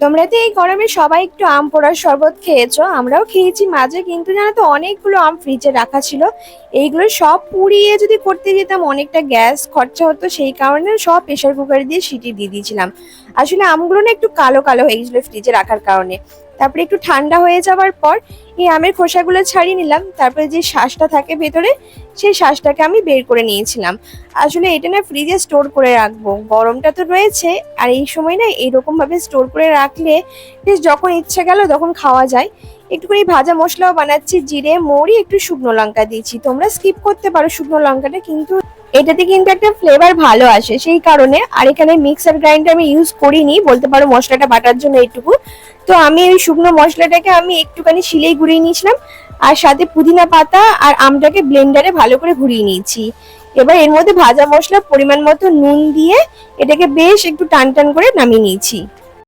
তোমরা তো এই গরমে সবাই একটু আম পোড়ার শরবত খেয়েছো, আমরাও খেয়েছি মাঝে, কিন্তু জানো তো অনেকগুলো আম ফ্রিজে রাখা ছিল। এইগুলো সব পুড়িয়ে যদি করতে যেতাম অনেকটা গ্যাস খরচা হতো, সেই কারণে সব প্রেশার কুকারে দিয়ে সিটি দিয়ে দিয়েছিলাম। আসলে আমগুলো না একটু কালো কালো হয়ে গেছিলো ফ্রিজে রাখার কারণে। তারপরে একটু ঠান্ডা হয়ে যাওয়ার পর এই আমের খোসাগুলো ছাড়িয়ে নিলাম, তারপরে যে শাঁসটা থাকে ভেতরে সেই শাঁসটাকে আমি বের করে নিয়েছিলাম। আসলে এটা না ফ্রিজে স্টোর করে রাখবো, গরমটা তো রয়েছে, আর এই সময় না এরকম ভাবে স্টোর করে রাখলে বেশ যখন ইচ্ছে গেল তখন খাওয়া যায়। একটুখানি ভাজা মশলাও বানাচ্ছি, জিরে মৌরি একটু শুকনো লঙ্কা দিয়েছি, তোমরা স্কিপ করতে পারো শুকনো লঙ্কাটা, কিন্তু এটাতে কিন্তু একটা ফ্লেভার ভালো আসে সেই কারণে। আর এখানে মিক্সার গ্রাইন্ডার আমি ইউজ করিনি, বলতে পারো মশলাটা বাটার জন্য এইটুকু। তো আমি ওই শুকনো মশলাটাকে আমি একটুখানি শিলেই গুঁড়িয়ে নিয়েছিলাম, আর সাথে পুদিনা পাতা আর আমটাকে ব্লেন্ডারে ভালো করে ঘুরিয়ে নিয়েছি। এবার এর মধ্যে ভাজা মশলা পরিমাণ মতো নুন দিয়ে এটাকে বেশ একটু টান টান করে নামিয়ে নিয়েছি।